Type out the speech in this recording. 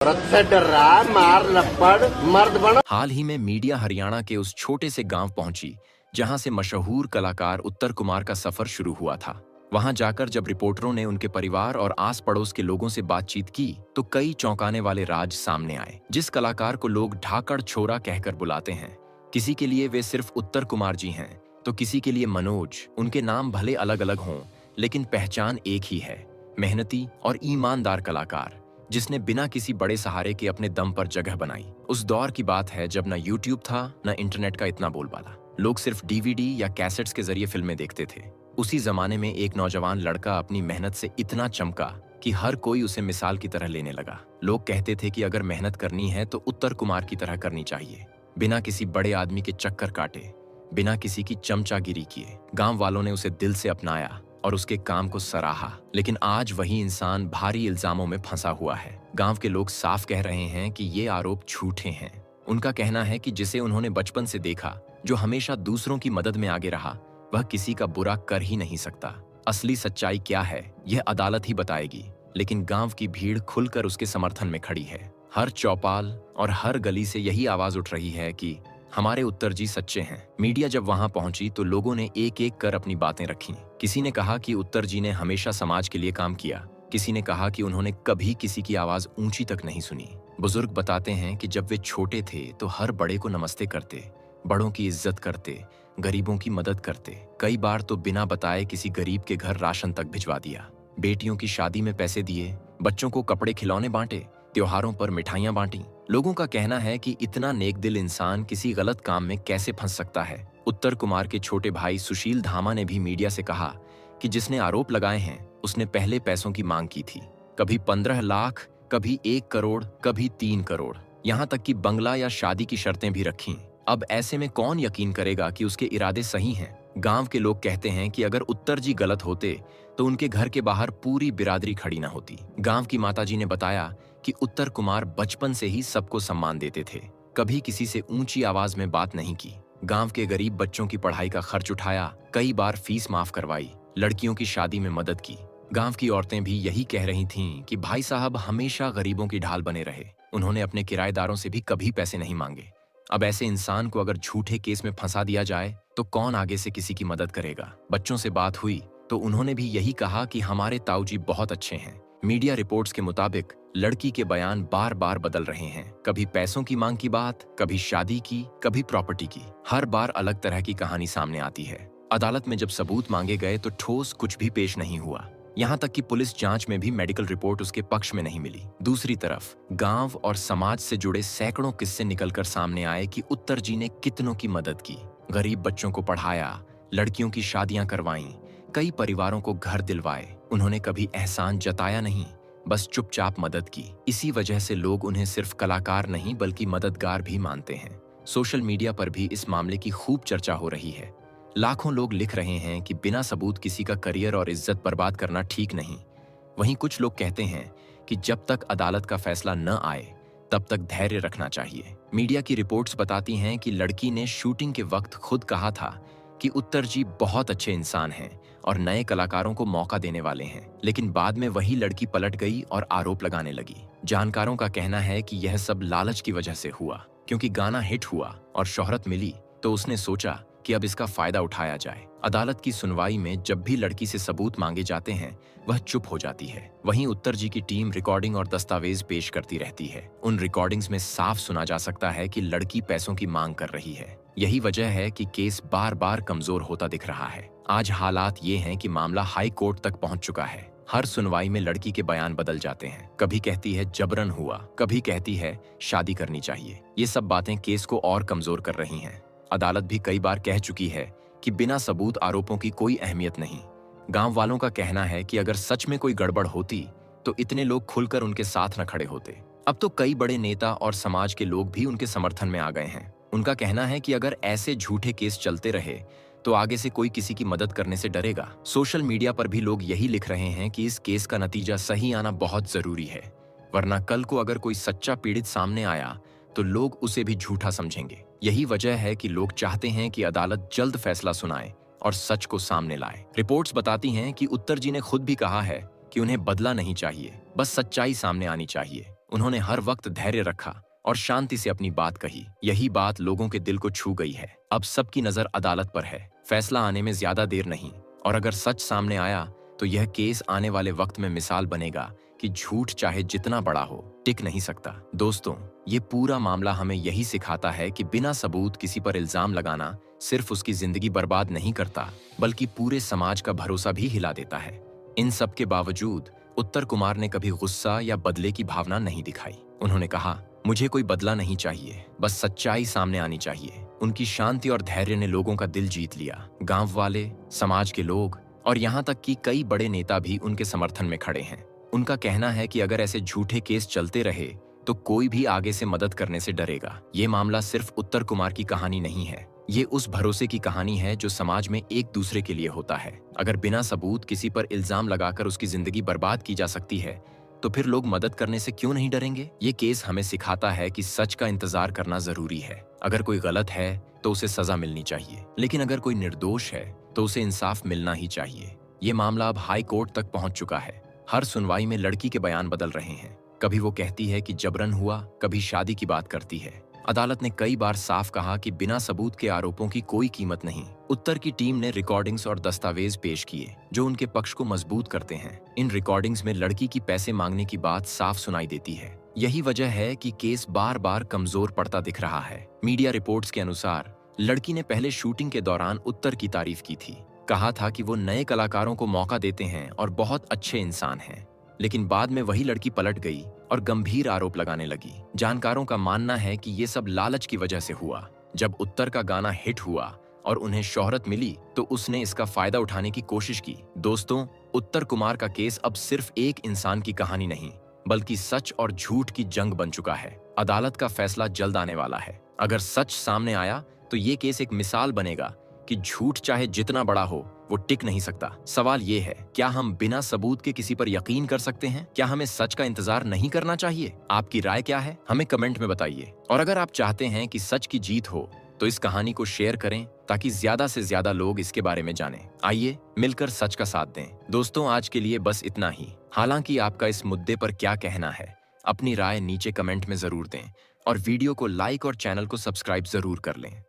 औरत से डर रहा है, मार लपड़ मर्द बनो। हाल ही में मीडिया हरियाणा के उस छोटे से गांव पहुंची जहां से मशहूर कलाकार उत्तर कुमार का सफर शुरू हुआ था। वहां जाकर जब रिपोर्टरों ने उनके परिवार और आस पड़ोस के लोगों से बातचीत की तो कई चौंकाने वाले राज सामने आए। जिस कलाकार को लोग ढाकड़ छोरा कहकर बुलाते हैं, किसी के लिए वे सिर्फ उत्तर कुमार जी हैं, तो किसी के लिए मनोज। उनके नाम भले अलग अलग हों, लेकिन पहचान एक ही है, मेहनती और ईमानदार कलाकार जिसने बिना किसी बड़े सहारे के अपने दम पर जगह बनाई। उस दौर की बात है जब न यूट्यूब था, न इंटरनेट का इतना बोलबाला। लोग सिर्फ डीवीडी या कैसेट्स के जरिए फिल्में देखते थे। उसी जमाने में एक नौजवान लड़का अपनी मेहनत से इतना चमका कि हर कोई उसे मिसाल की तरह लेने लगा। लोग कहते थे कि अगर मेहनत करनी है तो उत्तर कुमार की तरह करनी चाहिए, बिना किसी बड़े आदमी के चक्कर काटे, बिना किसी की चमचागिरी किए। गांव वालों ने उसे दिल से अपनाया और उसके काम को सराहा। लेकिन आज वही इंसान भारी इल्जामों में फंसा हुआ है। गांव के लोग साफ कह रहे हैं कि ये आरोप झूठे हैं। उनका कहना है कि जिसे उन्होंने बचपन से देखा, जो हमेशा दूसरों की मदद में आगे रहा, वह किसी का बुरा कर ही नहीं सकता। असली सच्चाई क्या है यह अदालत ही बताएगी, लेकिन गांव की भीड़ खुलकर उसके समर्थन में खड़ी है। हर चौपाल और हर गली से यही आवाज उठ रही है कि हमारे उत्तर जी सच्चे हैं। मीडिया जब वहां पहुंची तो लोगों ने एक एक कर अपनी बातें रखी। किसी ने कहा कि उत्तर जी ने हमेशा समाज के लिए काम किया, किसी ने कहा कि उन्होंने कभी किसी की आवाज ऊंची तक नहीं सुनी। बुजुर्ग बताते हैं कि जब वे छोटे थे तो हर बड़े को नमस्ते करते, बड़ों की इज्जत करते, गरीबों की मदद करते। कई बार तो बिना बताए किसी गरीब के घर राशन तक भिजवा दिया, बेटियों की शादी में पैसे दिए, बच्चों को कपड़े खिलौने बांटे, त्योहारों पर मिठाइयां बांटी। लोगों का कहना है कि इतना नेक दिल इंसान किसी गलत काम में कैसे फंस सकता है। उत्तर कुमार के छोटे भाई सुशील धामा ने भी मीडिया से कहा कि जिसने आरोप लगाए हैं उसने पहले पैसों की मांग की थी, कभी 15 लाख, कभी 1 करोड़, कभी 3 करोड़, यहाँ तक कि बंगला या शादी की शर्तें भी रखीं। अब ऐसे में कौन यकीन करेगा कि उसके इरादे सही हैं? गांव के लोग कहते हैं कि अगर उत्तर जी गलत होते तो उनके घर के बाहर पूरी बिरादरी खड़ी न होती। गांव की माताजी ने बताया कि उत्तर कुमार बचपन से ही सबको सम्मान देते थे, कभी किसी से ऊंची आवाज में बात नहीं की। गांव के गरीब बच्चों की पढ़ाई का खर्च उठाया, कई बार फीस माफ करवाई, लड़कियों की शादी में मदद की। गांव की औरतें भी यही कह रही थीं कि भाई साहब हमेशा गरीबों की ढाल बने रहे, उन्होंने अपने किराएदारों से भी कभी पैसे नहीं मांगे। अब ऐसे इंसान को अगर झूठे केस में फंसा दिया जाए तो कौन आगे से किसी की मदद करेगा? बच्चों से बात हुई तो उन्होंने भी यही कहा कि हमारे ताऊजी बहुत अच्छे हैं। मीडिया रिपोर्ट्स के मुताबिक लड़की के बयान बार बार बदल रहे हैं, कभी पैसों की मांग की बात, कभी शादी की, कभी प्रॉपर्टी की। हर बार अलग तरह की कहानी सामने आती है। अदालत में जब सबूत मांगे गए तो ठोस कुछ भी पेश नहीं हुआ, यहाँ तक कि पुलिस जांच में भी मेडिकल रिपोर्ट उसके पक्ष में नहीं मिली। दूसरी तरफ गांव और समाज से जुड़े सैकड़ों किस्से निकलकर सामने आए कि उत्तर जी ने कितनों की मदद की, गरीब बच्चों को पढ़ाया, लड़कियों की शादियां करवाईं, कई परिवारों को घर दिलवाए। उन्होंने कभी एहसान जताया नहीं, बस चुपचाप मदद की। इसी वजह से लोग उन्हें सिर्फ कलाकार नहीं बल्कि मददगार भी मानते हैं। सोशल मीडिया पर भी इस मामले की खूब चर्चा हो रही है। लाखों लोग लिख रहे हैं कि बिना सबूत किसी का करियर और इज्जत बर्बाद करना ठीक नहीं। वहीं कुछ लोग कहते हैं कि जब तक अदालत का फैसला न आए तब तक धैर्य रखना चाहिए। मीडिया की रिपोर्ट्स बताती हैं कि लड़की ने शूटिंग के वक्त खुद कहा था कि उत्तर जी बहुत अच्छे इंसान हैं और नए कलाकारों को मौका देने वाले हैं, लेकिन बाद में वही लड़की पलट गई और आरोप लगाने लगी। जानकारों का कहना है कि यह सब लालच की वजह से हुआ, क्योंकि गाना हिट हुआ और शोहरत मिली तो उसने सोचा कि अब इसका फायदा उठाया जाए। अदालत की सुनवाई में जब भी लड़की से सबूत मांगे जाते हैं वह चुप हो जाती है। वहीं उत्तर जी की टीम रिकॉर्डिंग और दस्तावेज पेश करती रहती है। उन रिकॉर्डिंग्स में साफ सुना जा सकता है कि लड़की पैसों की मांग कर रही है। यही वजह है कि केस बार बार कमजोर होता दिख रहा है। आज हालात ये हैं कि मामला हाई कोर्ट तक पहुंच चुका है। हर सुनवाई में लड़की के बयान बदल जाते हैं। कभी कहती है जबरन हुआ, कभी कहती है शादी करनी चाहिए। ये सब बातें केस को और कमजोर कर रही हैं। अदालत भी कई बार कह चुकी है कि बिना सबूत आरोपों की कोई अहमियत नहीं। गांव वालों का कहना है कि अगर सच में कोई गड़बड़ होती तो इतने लोग खुलकर उनके साथ न खड़े होते। अब तो कई बड़े नेता और समाज के लोग भी उनके समर्थन में आ गए हैं। उनका कहना है कि अगर ऐसे झूठे केस चलते रहे तो आगे से कोई किसी की मदद करने से डरेगा। सोशल मीडिया पर भी लोग यही लिख रहे हैं कि इस केस का नतीजा सही आना बहुत जरूरी है, वरना कल को अगर कोई सच्चा पीड़ित सामने आया तो लोग उसे भी झूठा समझेंगे। यही वजह है कि लोग चाहते हैं कि अदालत जल्द फैसला सुनाए और सच को सामने लाए। रिपोर्ट्स बताती हैं कि उत्तर जी ने खुद भी कहा है कि उन्हें बदला नहीं चाहिए, बस सच्चाई सामने आनी चाहिए। उन्होंने हर वक्त धैर्य रखा और शांति से अपनी बात कही। यही बात लोगों के दिल को छू गई है। अब सबकी नजर अदालत पर है। फैसला आने में ज्यादा देर नहीं, और अगर सच सामने आया तो यह केस आने वाले वक्त में मिसाल बनेगा कि झूठ चाहे जितना बड़ा हो, टिक नहीं सकता। दोस्तों, ये पूरा मामला हमें यही सिखाता है कि बिना सबूत किसी पर इल्जाम लगाना सिर्फ उसकी जिंदगी बर्बाद नहीं करता, बल्कि पूरे समाज का भरोसा भी हिला देता है। इन सब के बावजूद उत्तर कुमार ने कभी गुस्सा या बदले की भावना नहीं दिखाई। उन्होंने कहा, मुझे कोई बदला नहीं चाहिए, बस सच्चाई सामने आनी चाहिए। उनकी शांति और धैर्य ने लोगों का दिल जीत लिया। गांव वाले, समाज के लोग और यहाँ तक कि कई बड़े नेता भी उनके समर्थन में खड़े हैं। उनका कहना है कि अगर ऐसे झूठे केस चलते रहे तो कोई भी आगे से मदद करने से डरेगा। ये मामला सिर्फ उत्तर कुमार की कहानी नहीं है, ये उस भरोसे की कहानी है जो समाज में एक दूसरे के लिए होता है। अगर बिना सबूत किसी पर इल्जाम लगाकर उसकी जिंदगी बर्बाद की जा सकती है, तो फिर लोग मदद करने से क्यों नहीं डरेंगे? ये केस हमें सिखाता है कि सच का इंतजार करना जरूरी है। अगर कोई गलत है तो उसे सजा मिलनी चाहिए, लेकिन अगर कोई निर्दोष है तो उसे इंसाफ मिलना ही चाहिए। ये मामला अब हाई कोर्ट तक पहुंच चुका है। हर सुनवाई में लड़की के बयान बदल रहे हैं। कभी वो कहती है कि जबरन हुआ, कभी शादी की बात करती है। अदालत ने कई बार साफ कहा कि बिना सबूत के आरोपों की कोई कीमत नहीं। उत्तर की टीम ने रिकॉर्डिंग्स और दस्तावेज पेश किए जो उनके पक्ष को मजबूत करते हैं। इन रिकॉर्डिंग्स में लड़की की पैसे मांगने की बात साफ सुनाई देती है। यही वजह है कि केस बार बार कमजोर पड़ता दिख रहा है। मीडिया रिपोर्ट्स के अनुसार लड़की ने पहले शूटिंग के दौरान उत्तर की तारीफ की थी। कहा था कि वो नए कलाकारों को मौका देते हैं और बहुत अच्छे इंसान हैं। लेकिन बाद में वही लड़की पलट गई और गंभीर आरोप लगाने लगी। जानकारों का मानना है कि ये सब लालच की वजह से हुआ। जब उत्तर का गाना हिट हुआ और उन्हें शोहरत मिली तो उसने इसका फायदा उठाने की कोशिश की। दोस्तों, उत्तर कुमार का केस अब सिर्फ एक इंसान की कहानी नहीं, बल्कि सच और झूठ की जंग बन चुका है। अदालत का फैसला जल्द आने वाला है। अगर सच सामने आया तो ये केस एक मिसाल बनेगा कि झूठ चाहे जितना बड़ा हो, वो टिक नहीं सकता। सवाल ये है, क्या हम बिना सबूत के किसी पर यकीन कर सकते हैं? क्या हमें सच का इंतजार नहीं करना चाहिए? आपकी राय क्या है? हमें कमेंट में बताइए। और अगर आप चाहते हैं कि सच की जीत हो तो इस कहानी को शेयर करें ताकि ज्यादा से ज्यादा लोग इसके बारे में जानें। आइए मिलकर सच का साथ दें। दोस्तों, आज के लिए बस इतना ही। हालांकि आपका इस मुद्दे पर क्या कहना है, अपनी राय नीचे कमेंट में जरूर दें और वीडियो को लाइक और चैनल को सब्सक्राइब जरूर कर लें।